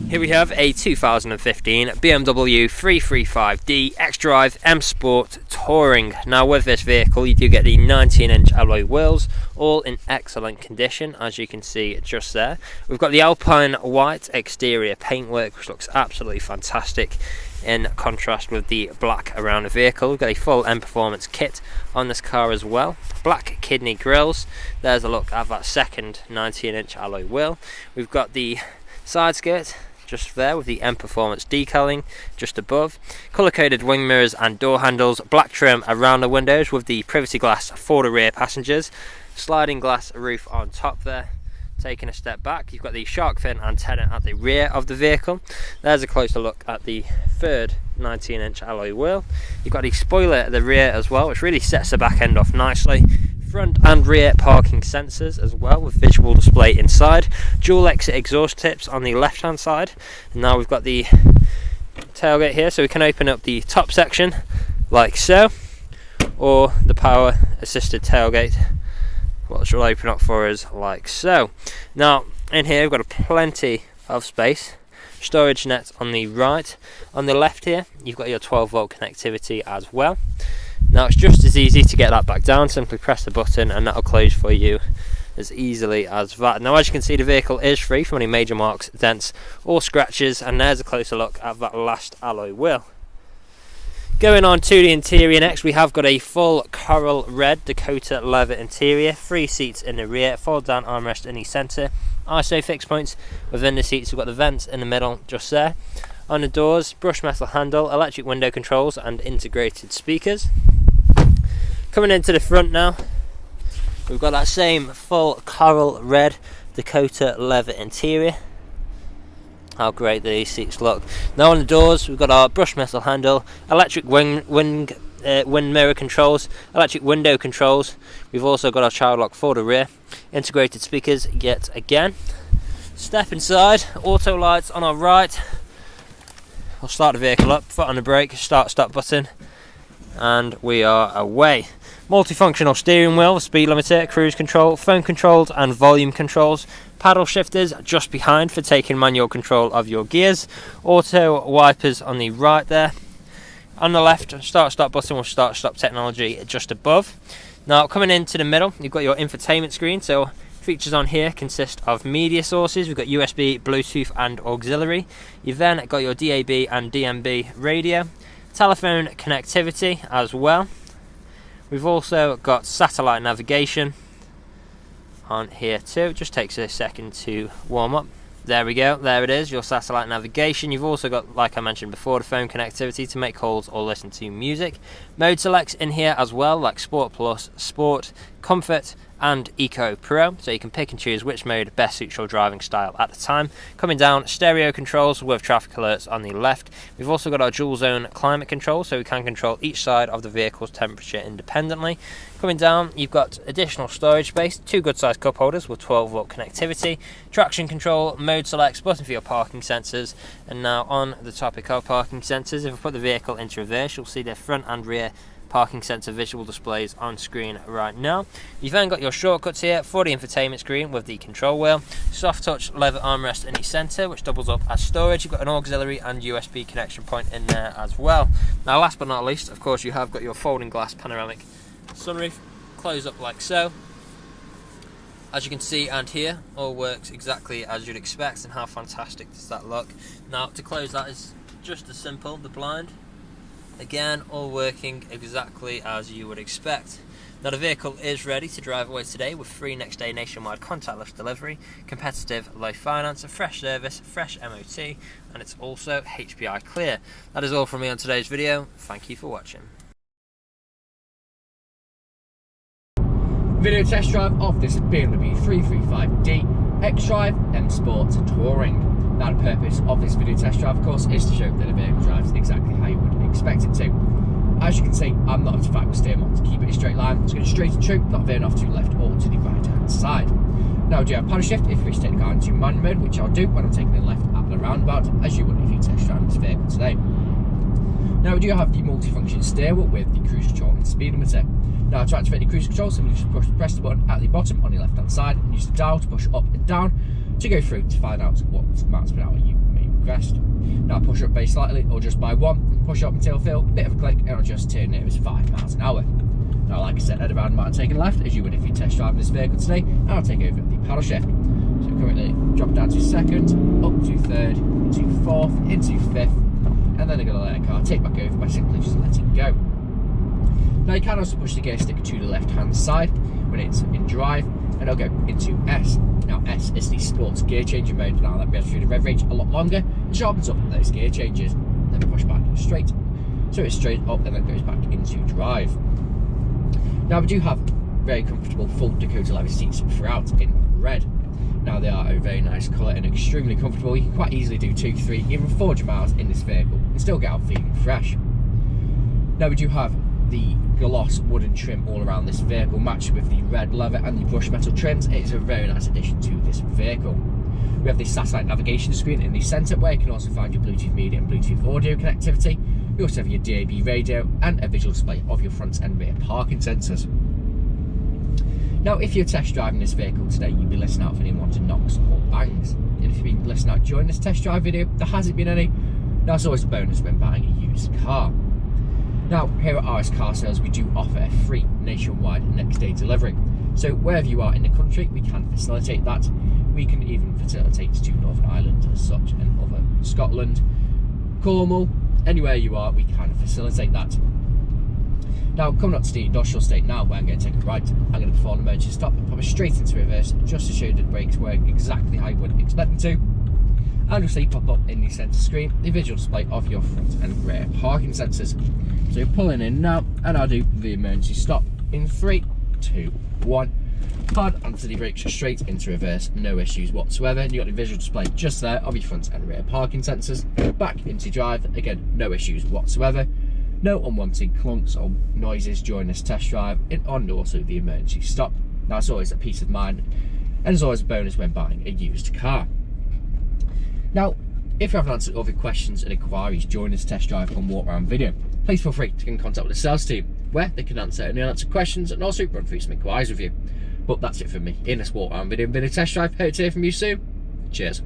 Here we have a 2015 BMW 335D XDRIVE M Sport Touring. Now with this vehicle you do get the 19-inch alloy wheels, all in excellent condition as you can see just there. We've got the Alpine white exterior paintwork which looks absolutely fantastic in contrast with the black around the vehicle. We've got a full M Performance kit on this car as well. Black kidney grills. There's a look at that second 19-inch alloy wheel. We've got the side skirt just there with the M Performance decaling just above, colour coded wing mirrors and door handles, black trim around the windows with the privacy glass for the rear passengers, sliding glass roof on top there. Taking a step back, you've got the shark fin antenna at the rear of the vehicle. There's a closer look at the third 19-inch alloy wheel. You've got the spoiler at the rear as well, which really sets the back end off nicely. Front and rear parking sensors as well with visual display inside. Dual exit exhaust tips on the left hand side. And now we've got the tailgate here, so we can open up the top section like so, or the power assisted tailgate, which will open up for us like so. Now in here we've got plenty of space. Storage net on the right. On the left here you've got your 12 volt connectivity as well. Now it's just as easy to get that back down, simply press the button and that'll close for you as easily as that. Now as you can see the vehicle is free from any major marks, dents or scratches, and there's a closer look at that last alloy wheel. Going on to the interior next, we have got a full coral red Dakota leather interior, 3 seats in the rear, fold down armrest in the centre, ISO fixed points within the seats. We've got the vents in the middle just there. On the doors, brushed metal handle, electric window controls and integrated speakers. Coming into the front now, we've got that same full coral red Dakota leather interior. How great these seats look. Now on the doors we've got our brushed metal handle, electric wind mirror controls, electric window controls. We've also got our child lock for the rear, integrated speakers yet again. Step inside, auto lights on our right. We'll start the vehicle up, foot on the brake, start stop button, and we are away. Multifunctional steering wheel, speed limiter, cruise control, phone controls and volume controls. Paddle shifters just behind for taking manual control of your gears. Auto wipers on the right there. On the left, start stop button with start stop technology just above. Now coming into the middle, you've got your infotainment screen. So features on here consist of media sources. We've got USB, Bluetooth and auxiliary. You've then got your DAB and DMB radio. Telephone connectivity as well. We've also got satellite navigation on here too. It just takes a second to warm up. There we go, there it is, your satellite navigation. You've also got, like I mentioned before, the phone connectivity to make calls or listen to music. Mode selects in here as well, like Sport Plus, Sport, Comfort and Eco Pro, so you can pick and choose which mode best suits your driving style at the time. Coming down, stereo controls with traffic alerts on the left. We've also got our dual zone climate control, so we can control each side of the vehicle's temperature independently. Coming down, you've got additional storage space, 2 good sized cup holders with 12 volt connectivity, traction control, mode selects, button for your parking sensors. And now on the topic of parking sensors, if I put the vehicle into reverse, you'll see their front and rear parking sensor visual displays on screen right now. You've then got your shortcuts here for the infotainment screen with the control wheel, soft touch leather armrest in the centre which doubles up as storage. You've got an auxiliary and USB connection point in there as well. Now last but not least, of course, you have got your folding glass panoramic sunroof, close up like so. As you can see and hear, all works exactly as you'd expect. And how fantastic does that look? Now to close that is just as simple, the blind. Again, all working exactly as you would expect. Now the vehicle is ready to drive away today with free next day nationwide contactless delivery, competitive low finance, a fresh service, fresh MOT, and it's also HPI clear. That is all from me on today's video. Thank you for watching. Video test drive of this BMW 335D XDRIVE M Sport Touring. Now the purpose of this video test drive, of course, is to show that the vehicle drives exactly how you would expect it to. As you can see, I'm not into fact with steering wheel to keep it in a straight line. It's going straight and true, not veering off to the left or to the right hand side. Now I do have paddle shift if you wish to take the car into manual mode, which I'll do when I'm taking the left at the roundabout, as you would if you test drive this vehicle today. Now we do have the multifunction steering wheel with the cruise control and speed limiter. Now to activate the cruise control, simply just press the button at the bottom on your left hand side and use the dial to push up and down to go through to find out what miles per hour you may request. Now push up very slightly or just by 1, push up until feel a bit of a click and I'll just turn it as 5 miles an hour. Now like I said, at around about taking left as you would if you test driving this vehicle today, and I'll take over the paddle shift. So currently drop down to 2nd, up to 3rd, into 4th, into 5th, and then I'm going to let the car take back over by simply just letting go. Now you can also push the gear stick to the left hand side when it's in drive, and it'll go into S. Now S is the sports gear changing mode. Now that goes through the rev range a lot longer and sharpens up those gear changes. Then push back straight, so it's straight up and then goes back into drive. Now we do have very comfortable full Dakota leather seats throughout in red. Now they are a very nice colour and extremely comfortable. You can quite easily do 2, 3, even 400 miles in this vehicle and still get out feeling fresh. Now we do have the gloss wooden trim all around this vehicle, matched with the red leather and the brushed metal trims. It is a very nice addition to this vehicle. We have the satellite navigation screen in the centre where you can also find your Bluetooth media and Bluetooth audio connectivity. You also have your DAB radio and a visual display of your front and rear parking sensors. Now if you're test driving this vehicle today, you'll be listening out for any wanted knocks or bangs. And if you've been listening out during this test drive video, there hasn't been any. That's always a bonus when buying a used car. Now here at RS Car Sales, we do offer a free nationwide next day delivery. So wherever you are in the country, we can facilitate that. We can even facilitate to Northern Ireland as such, and other Scotland, Cornwall, anywhere you are, we can facilitate that. Now coming up to the industrial state now, where I'm going to take a right, I'm going to perform an emergency stop and pop it straight into reverse just to show you that the brakes work exactly how you would expect them to. And you'll see pop up in the centre screen the visual display of your front and rear parking sensors. So pulling in now, and I'll do the emergency stop in 3, 2, 1. Hard onto the brakes straight into reverse, no issues whatsoever. You got the visual display just there of your front and rear parking sensors. Back into drive, again, no issues whatsoever. No unwanted clunks or noises during this test drive, and also the emergency stop. Now it's always a peace of mind, and it's always a bonus when buying a used car. Now, if you haven't answered all of your questions and inquiries during this test drive and walk around video, please feel free to get in contact with the sales team, where they can answer any unanswered questions and also run through some inquiries with you. But that's it from me in this walk around video test drive. Hope to hear from you soon. Cheers.